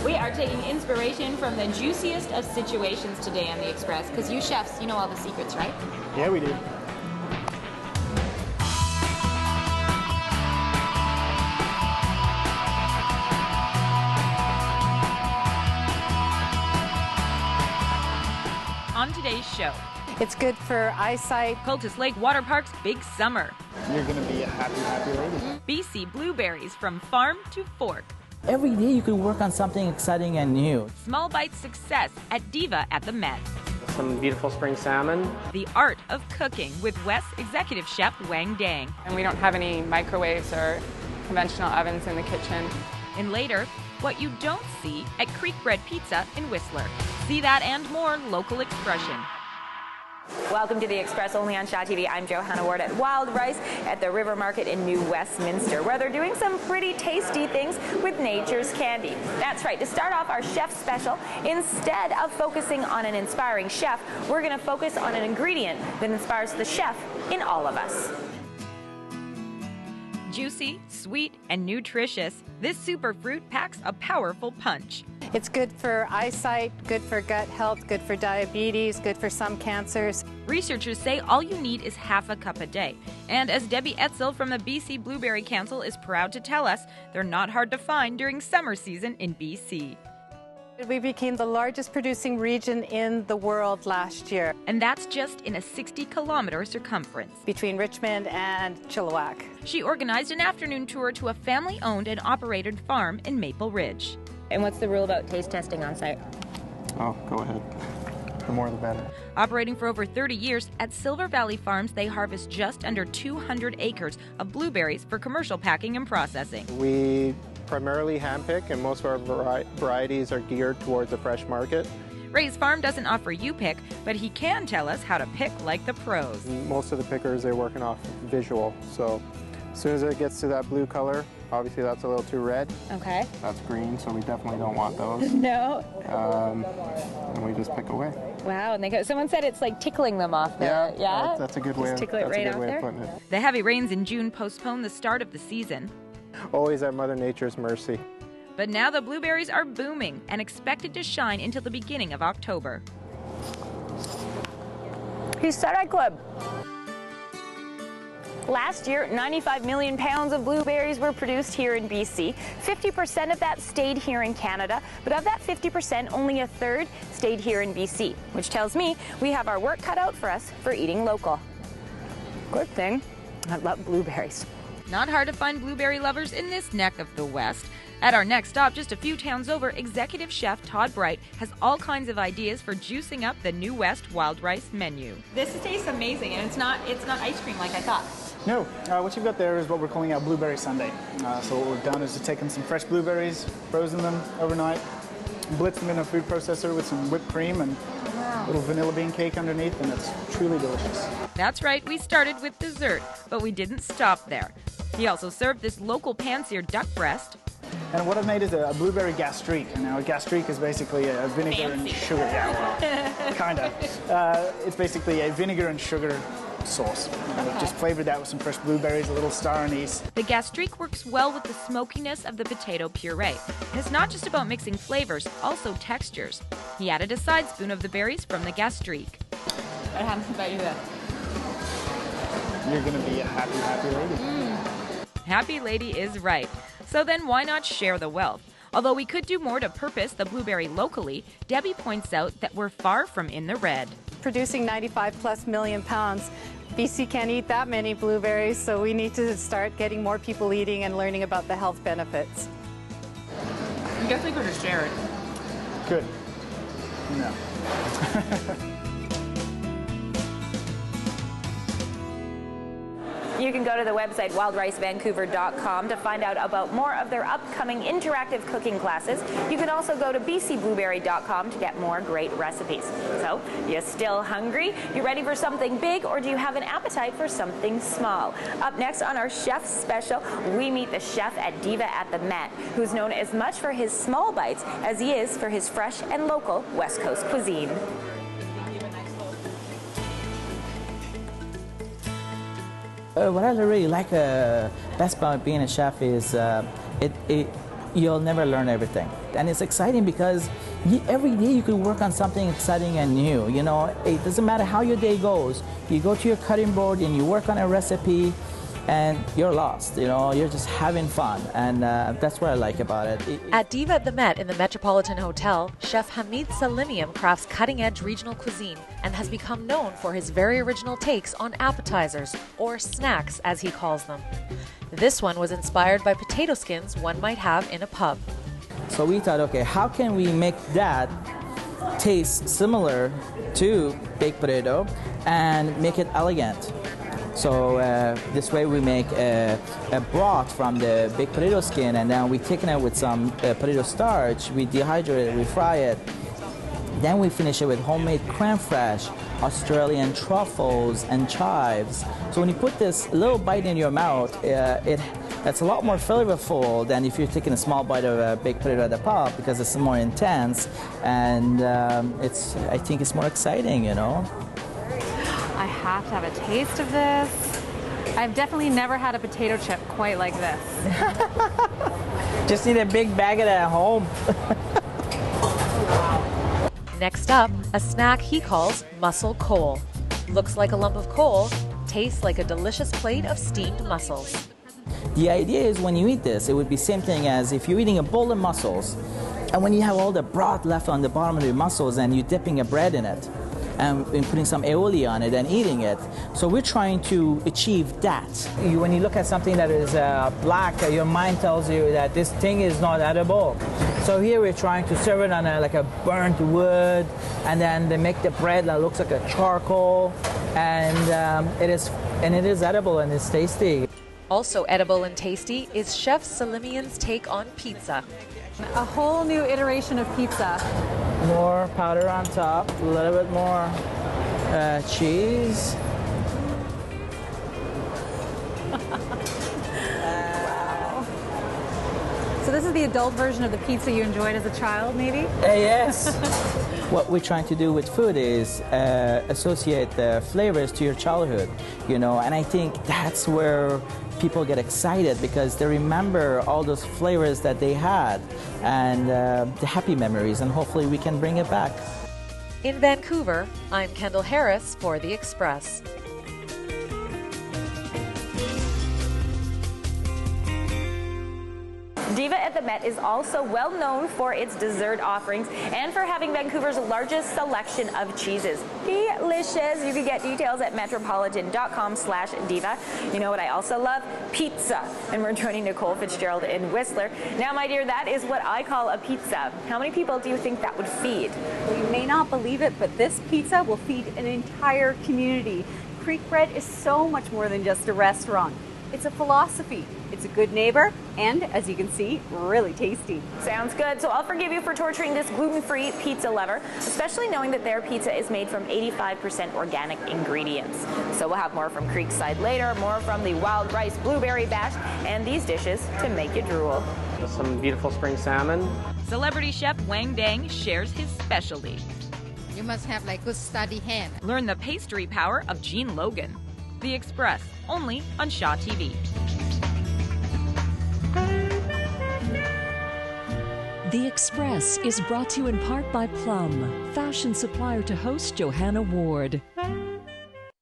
We are taking inspiration from the juiciest of situations today on The Express, because you chefs, you know all the secrets, right? Yeah, we do. On today's show, it's good for eyesight. Cultus Lake Water Park's big summer. You're going to be a happy, happy lady. BC Blueberries from farm to fork. Every day you can work on something exciting and new. Small bite success at Diva at the Met. Some beautiful spring salmon. The art of cooking with West Executive Chef Wang Dang. And we don't have any microwaves or conventional ovens in the kitchen. And later, what you don't see at Creek Bread Pizza in Whistler. See that and more local expression. Welcome to The Express, only on Shaw TV. I'm Johanna Ward at Wild Rice at the River Market in New Westminster, where they're doing some pretty tasty things with nature's candy. That's right, to start off our chef special, instead of focusing on an inspiring chef, we're going to focus on an ingredient that inspires the chef in all of us. Juicy, sweet, and nutritious, this superfruit packs a powerful punch. It's good for eyesight, good for gut health, good for diabetes, good for some cancers. Researchers say all you need is half a cup a day. And as Debbie Etzel from the BC Blueberry Council is proud to tell us, they're not hard to find during summer season in BC. We became the largest producing region in the world last year. And that's just in a 60-kilometer circumference. Between Richmond and Chilliwack. She organized an afternoon tour to a family-owned and operated farm in Maple Ridge. And what's the rule about taste testing on site? Oh, go ahead. The more the better. Operating for over 30 years, at Silver Valley Farms, they harvest just under 200 acres of blueberries for commercial packing and processing. We primarily handpick, and most of our varieties are geared towards the fresh market. Ray's farm doesn't offer you pick, but he can tell us how to pick like the pros. Most of the pickers, they're working off visual, so as soon as it gets to that blue color, obviously that's a little too red. Okay. That's green, so we definitely don't want those. No. And we just pick away. Wow, and they go. Someone said it's like tickling them off there. Yeah, that's a good way. Tickle it right off there. Putting it. The heavy rains in June postponed the start of the season. Always at Mother Nature's mercy. But now the blueberries are booming and expected to shine until the beginning of October. He said I could. Last year, 95 million pounds of blueberries were produced here in BC. 50% of that stayed here in Canada, but of that 50%, only a third stayed here in BC, which tells me we have our work cut out for us for eating local. Good thing I love blueberries. Not hard to find blueberry lovers in this neck of the West. At our next stop, just a few towns over, Executive Chef Todd Bright has all kinds of ideas for juicing up the New West Wild Rice menu. This tastes amazing, and it's not ice cream like I thought. No, what you've got there is what we're calling our blueberry sundae. So what we've done is to taken some fresh blueberries, frozen them overnight, blitzed them in a food processor with some whipped cream and a little vanilla bean cake underneath, and it's truly delicious. That's right, we started with dessert, but we didn't stop there. He also served this local pan-seared duck breast. And what I've made is a blueberry gastrique. Now, a gastrique is basically a vinegar and sugar. Yeah, well, kind of. It's basically a vinegar and sugar sauce. We've just flavored that with some fresh blueberries, a little star anise. The gastrique works well with the smokiness of the potato puree. And it's not just about mixing flavors, also textures. He added a side spoon of the berries from the gastrique. What happens if I do that? You're going to be a happy, happy lady. Happy lady is right. So then why not share the wealth? Although we could do more to purpose the blueberry locally, Debbie points out that we're far from in the red. Producing 95 plus million pounds, BC can't eat that many blueberries, so we need to start getting more people eating and learning about the health benefits. I guess we could have shared. Good. No. You can go to the website wildricevancouver.com to find out about more of their upcoming interactive cooking classes. You can also go to bcblueberry.com to get more great recipes. So, you still hungry? You ready for something big, or do you have an appetite for something small? Up next on our Chef Special, we meet the chef at Diva at the Met, who's known as much for his small bites as he is for his fresh and local West Coast cuisine. What I really like best about being a chef is it you'll never learn everything. And it's exciting because every day you could work on something exciting and new. You know, it doesn't matter how your day goes. You go to your cutting board and you work on a recipe, and you're lost, you know, you're just having fun, and that's what I like about it. At Diva at the Met in the Metropolitan Hotel, Chef Hamid Salimian crafts cutting-edge regional cuisine and has become known for his very original takes on appetizers, or snacks as he calls them. This one was inspired by potato skins one might have in a pub. So we thought, okay, how can we make that taste similar to baked potato and make it elegant? So this way we make a broth from the baked potato skin, and then we thicken it with some potato starch, we dehydrate it, we fry it. Then we finish it with homemade creme fraiche, Australian truffles, and chives. So when you put this little bite in your mouth, it's a lot more flavorful than if you're taking a small bite of baked potato at the pub, because it's more intense, and I think it's more exciting, you know. I have to have a taste of this. I've definitely never had a potato chip quite like this. Just need a big bag of that at home. Next up, a snack he calls mussel coal. Looks like a lump of coal, tastes like a delicious plate of steamed mussels. The idea is when you eat this, it would be same thing as if you're eating a bowl of mussels, and when you have all the broth left on the bottom of the mussels and you're dipping a bread in it, and putting some aioli on it and eating it. So we're trying to achieve that. When you look at something that is black, your mind tells you that this thing is not edible. So here we're trying to serve it on like a burnt wood, and then they make the bread that looks like a charcoal, and it is edible and it's tasty. Also edible and tasty is Chef Salimian's take on pizza. A whole new iteration of pizza. More powder on top, a little bit more cheese. Wow. So this is the adult version of the pizza you enjoyed as a child, maybe? Yes. What we're trying to do with food is associate the flavors to your childhood, you know, and I think that's where people get excited, because they remember all those flavors that they had and the happy memories, and hopefully we can bring it back. In Vancouver, I'm Kendall Harris for The Express. Diva at the Met is also well known for its dessert offerings and for having Vancouver's largest selection of cheeses. Delicious. You can get details at metropolitan.com/diva. You know what I also love? Pizza. And we're joining Nicole Fitzgerald in Whistler. Now, my dear, that is what I call a pizza. How many people do you think that would feed? Well, you may not believe it, but this pizza will feed an entire community. Creek Bread is so much more than just a restaurant. It's a philosophy. It's a good neighbor, and as you can see, really tasty. Sounds good. So I'll forgive you for torturing this gluten-free pizza lover, especially knowing that their pizza is made from 85% organic ingredients. So we'll have more from Creekside later, more from the wild rice blueberry bash, and these dishes to make you drool. Some beautiful spring salmon. Celebrity chef Wang Dang shares his specialty. You must have like good steady hand. Learn the pastry power of Gene Logan. The Express, only on Shaw TV. The Express is brought to you in part by Plum, fashion supplier to host Johanna Ward.